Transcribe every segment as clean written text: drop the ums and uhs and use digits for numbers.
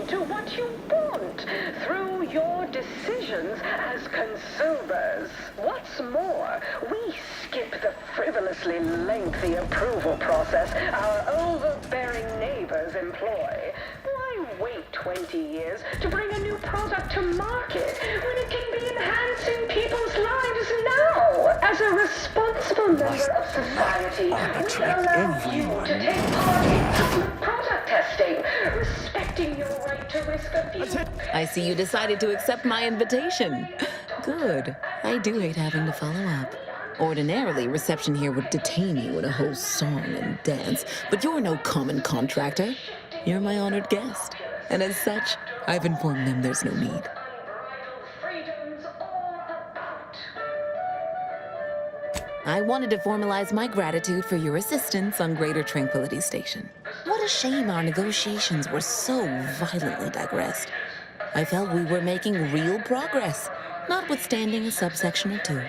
to what you want through your decisions as consumers. What's more, we skip the frivolously lengthy approval process our overbearing neighbors employ. Why wait 20 years to bring a new product to market when it can be enhancing people's lives now? As a responsible member of society, we allow you to take part in product testing, respecting your right to risk a few. I see you decided to accept my invitation. Good. I do hate having to follow up. Ordinarily, reception here would detain you in a whole song and dance, but you're no common contractor. You're my honored guest. And as such, I've informed them there's no need. I wanted to formalize my gratitude for your assistance on Greater Tranquility Station. What a shame our negotiations were so violently digressed. I felt we were making real progress, notwithstanding a subsection or two.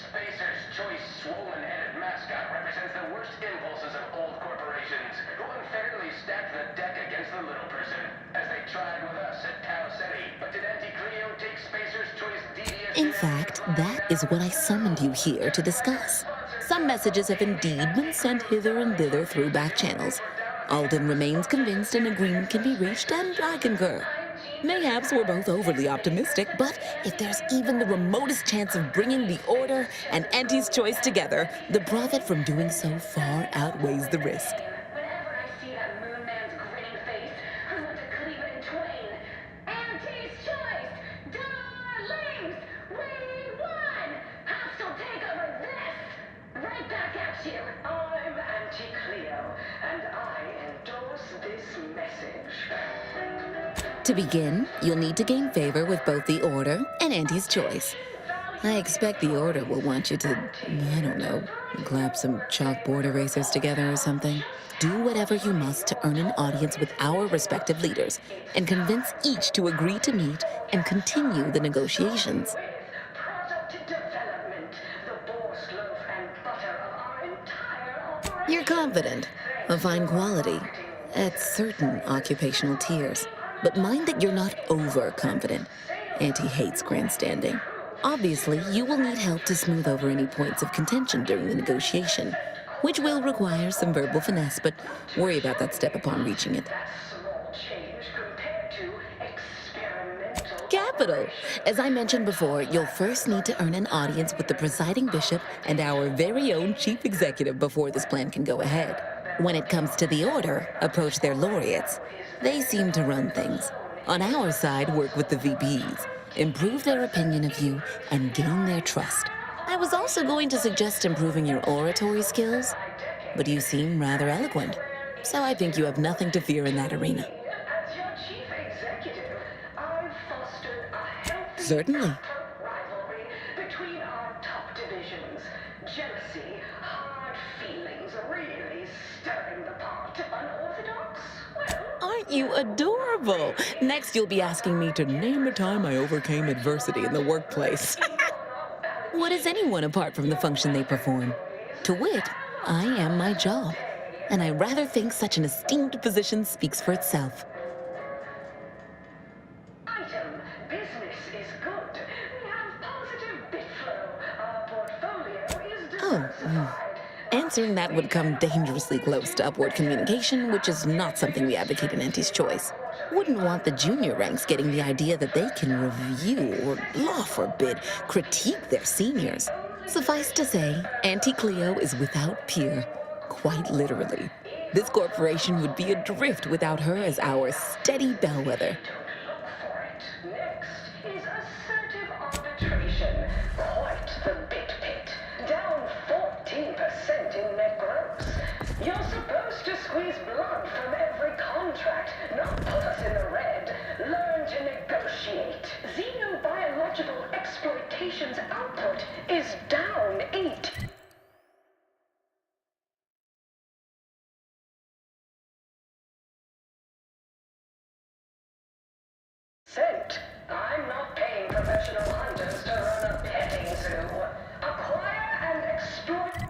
Spacer's Choice swollen-headed mascot represents the worst impulses of old corporations, who unfairly stacked the deck against the little person, as they tried with us at Tau Ceti. But did Auntie Cleo take Spacer's Choice devious? In fact, that is what I summoned you here to discuss. Some messages have indeed been sent hither and thither through back channels. Alden remains convinced an agreement can be reached, and I concur. Mayhaps we're both overly optimistic, but if there's even the remotest chance of bringing the Order and Auntie's Choice together, the profit from doing so far outweighs the risk. Whenever I see that moon man's grinning face, I want to cleave it in twain. Auntie's Choice! Darlings! We won! Hostile takeover this! Right back at you! I'm Auntie Cleo, and I endorse this message. To begin, you'll need to gain favor with both the Order and Auntie's Choice. I expect the Order will want you to, I don't know, clap some chalkboard erasers together or something. Do whatever you must to earn an audience with our respective leaders and convince each to agree to meet and continue the negotiations. Product development, the boar's loaf and butter of our entire operation. You're confident, of fine quality, at certain occupational tiers. But mind that you're not overconfident. Auntie hates grandstanding. Obviously, you will need help to smooth over any points of contention during the negotiation, which will require some verbal finesse, but worry about that step upon reaching it. Small change compared to experimental. Capital! As I mentioned before, you'll first need to earn an audience with the presiding bishop and our very own chief executive before this plan can go ahead. When it comes to the Order, approach their laureates. They seem to run things. On our side, work with the VPs, improve their opinion of you, and gain their trust. I was also going to suggest improving your oratory skills, but you seem rather eloquent, so I think you have nothing to fear in that arena. As your chief executive, I've fostered a healthy Certainly. rivalry between our top divisions. Jealousy, hard feelings, really stirring the pot. Unorthodox? Well, Aren't you adorable? Next, you'll be asking me to name a time I overcame adversity in the workplace. What is anyone apart from the function they perform? To wit, I am my job, and I rather think such an esteemed position speaks for itself. item, business is good. We have positive bit flow. Our portfolio is diversified. Answering that would come dangerously close to upward communication, which is not something we advocate in Auntie's Choice. Wouldn't want the junior ranks getting the idea that they can review or, law forbid, critique their seniors. Suffice to say, Auntie Cleo is without peer, quite literally. This corporation would be adrift without her as our steady bellwether. Next is assertive arbitration. Quite the bit pit. Down 14% in net gross. You're supposed to squeeze blood from every contract, not put us in the red. Learn to negotiate. Xenobiological exploitation's output is down 8. I'm not paying professional hunters to run a petting zoo. Acquire and exploit.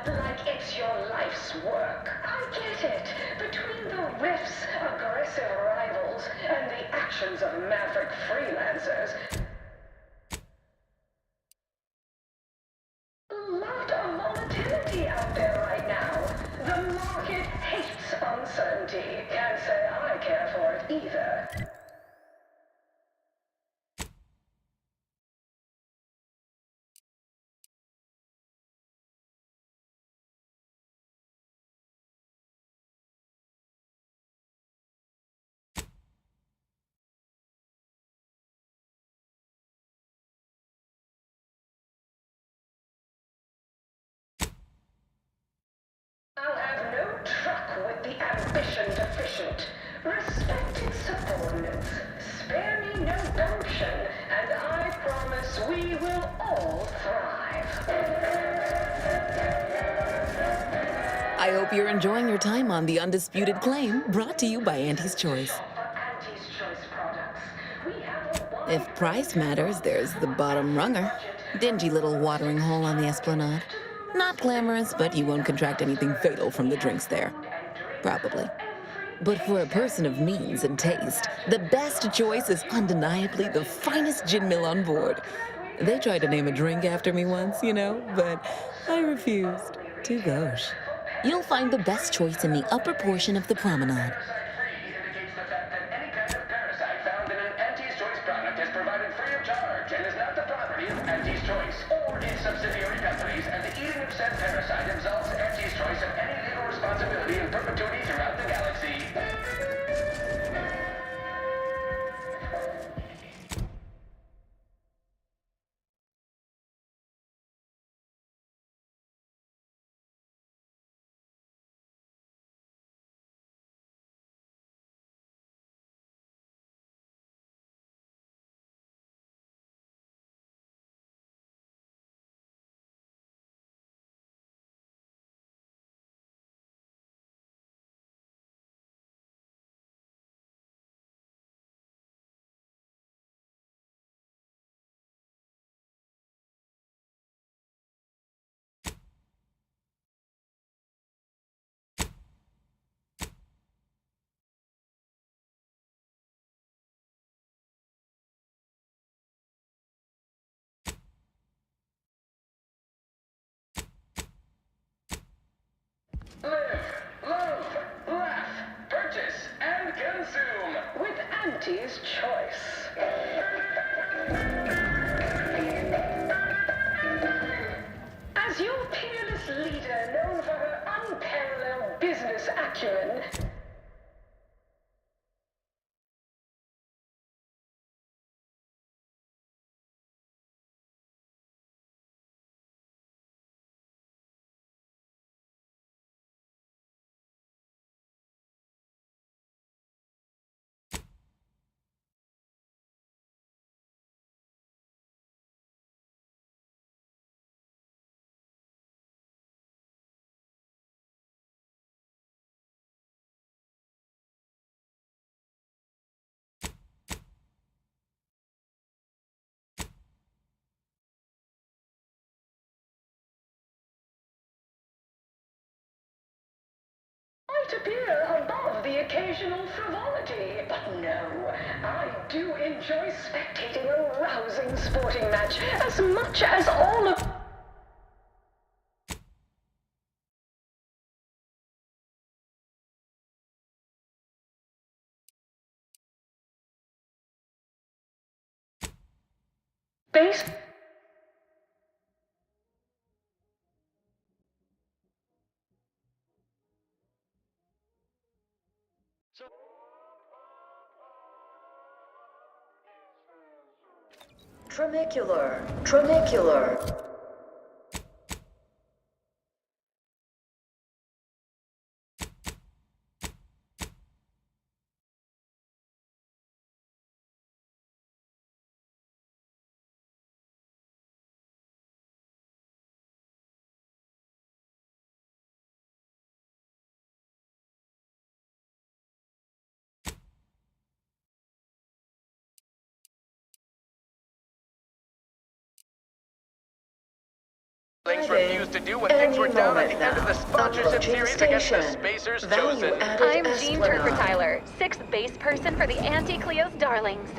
like it's your life's work. I get it. Between the rifts, aggressive rivals, and the actions of maverick freelancers, a lot of volatility out there right now. The market hates uncertainty. Can't say I care for it either. I'll have no truck with the ambition deficient. Respected subordinates, spare me no gumption, and I promise we will all thrive. I hope you're enjoying your time on The Undisputed Claim, brought to you by Auntie's Choice. For Auntie's Choice products, we have a wide If price matters, there's the bottom runger. Dingy little watering hole on the Esplanade. Not glamorous, but you won't contract anything fatal from the drinks there. Probably. But for a person of means and taste, the best choice is undeniably the finest gin mill on board. They tried to name a drink after me once, but I refused. Too gauche. You'll find the best choice in the upper portion of the promenade. Parasite-free indicates the fact that any kind of parasite found in an Auntie's Choice product is provided free of charge and is not the property of Auntie's Choice or its subsidiary companies, and the eating of said parasite absolves Auntie's Choice of any legal responsibility in perpetuity throughout the galaxy. Live, love, laugh, purchase, and consume. with Auntie's Choice. As your peerless leader, known for her unparalleled business acumen, might appear above the occasional frivolity. But no, I do enjoy spectating a rousing sporting match as much as all of... Base... Tramicular. Links refused to do when things were down at the end of the sponsorship series against the Spacers Chosen. I'm Jean Turker-Tyler, 6th base person for the Anti-Cleo's Darlings.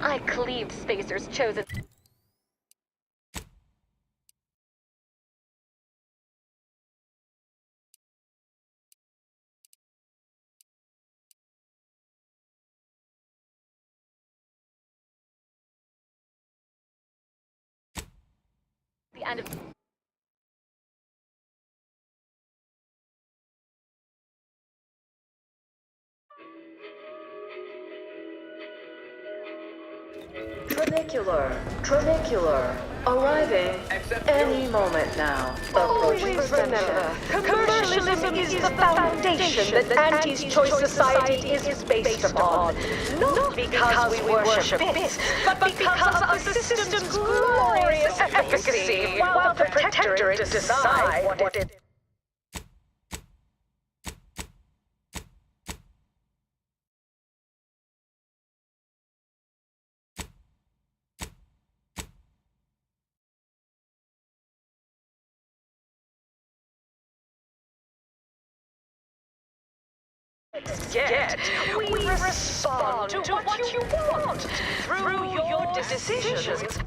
I cleaved Spacers Chosen. The end of... Trinicular, arriving any moment now. Always remember, commercialism is the foundation that Auntie's Choice Society is based upon. Not because we worship bits, but because of the system's glorious efficacy, while the Protectorate decide what it... Get. We respond to what you want through your decisions.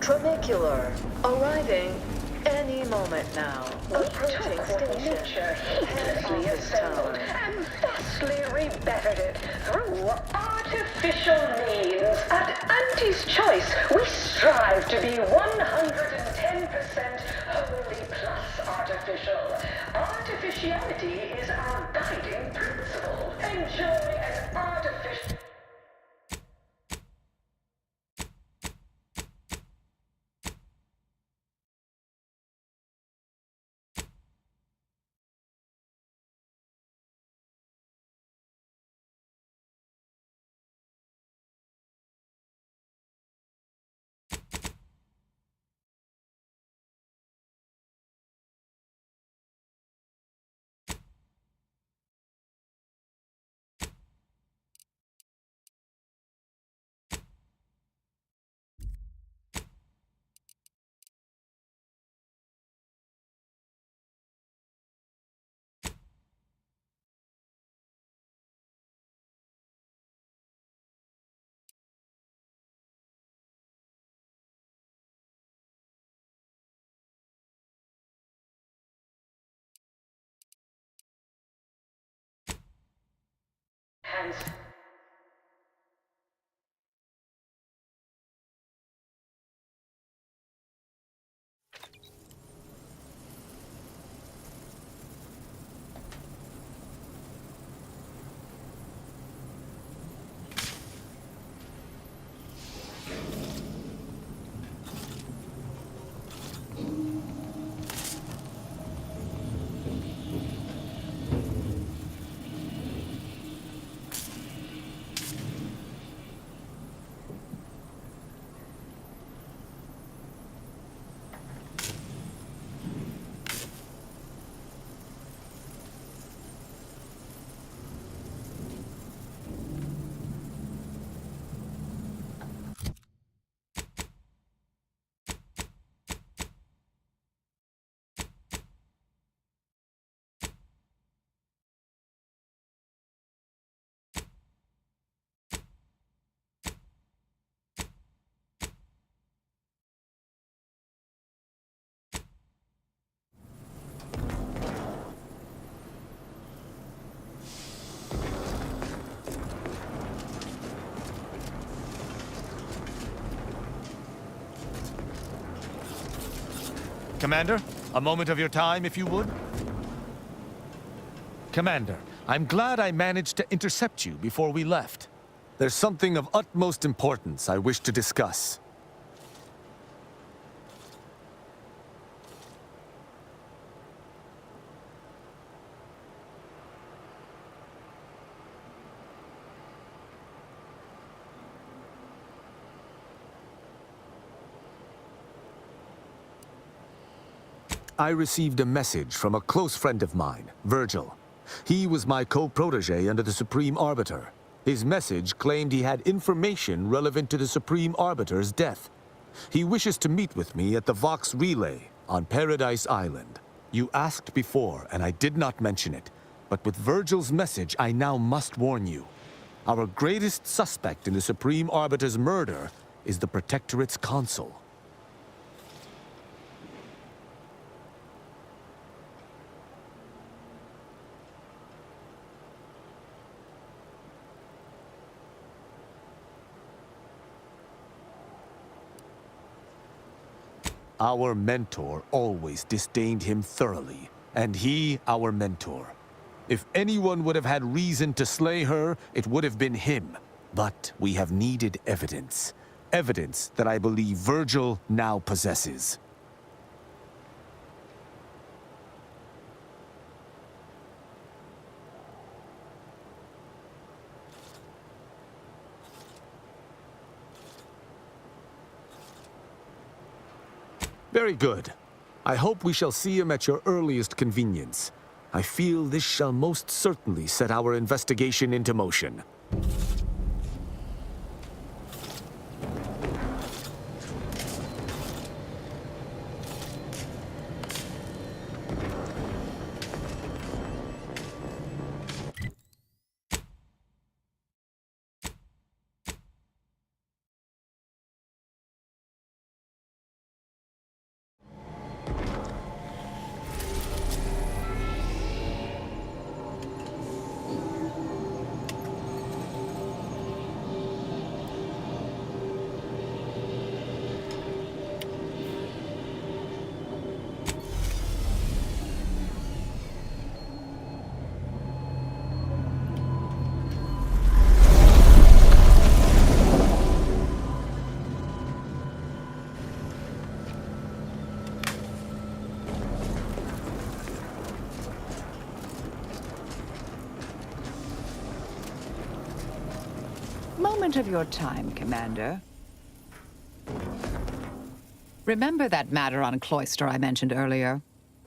Trinicular, arriving any moment now. Approaching station. Heedlessly assembled and thusly rebettered it through artificial means. At Auntie's Choice, we strive to be 110% wholly plus artificial. Artificiality is our guiding principle. Enjoy an artificial... Hands. Commander, a moment of your time, if you would. Commander, I'm glad I managed to intercept you before we left. There's something of utmost importance I wish to discuss. I received a message from a close friend of mine, Virgil. He was my co-protege under the Supreme Arbiter. His message claimed he had information relevant to the Supreme Arbiter's death. He wishes to meet with me at the Vox Relay on Paradise Island. You asked before, and I did not mention it. But with Virgil's message, I now must warn you. Our greatest suspect in the Supreme Arbiter's murder is the Protectorate's consul. Our mentor always disdained him thoroughly, and he our mentor. If anyone would have had reason to slay her, it would have been him. But we have needed evidence. Evidence that I believe Virgil now possesses. Very good. I hope we shall see him at your earliest convenience. I feel this shall most certainly set our investigation into motion. Moment of your time, Commander. Remember that matter on Cloister I mentioned earlier?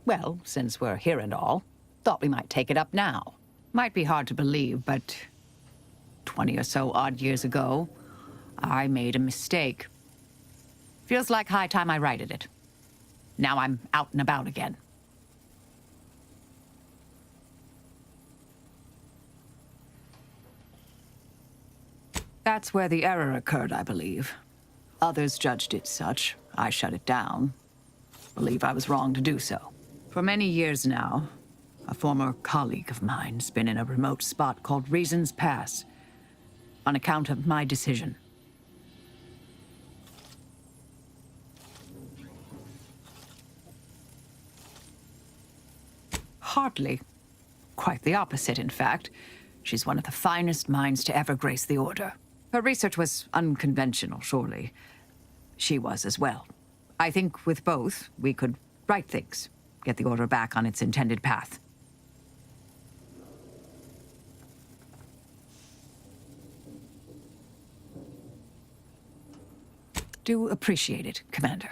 Well, since we're here and all, thought we might take it up now. Might be hard to believe, but 20 or so odd years ago, I made a mistake. Feels like high time I righted it. Now I'm out and about again. That's where the error occurred, I believe. Others judged it such. I shut it down. Believe I was wrong to do so. For many years now, a former colleague of mine's been in a remote spot called Reasons Pass, on account of my decision. Hardly. Quite the opposite, in fact. She's one of the finest minds to ever grace the Order. Her research was unconventional, surely. She was as well. I think with both, we could right things, get the Order back on its intended path. Do appreciate it, Commander.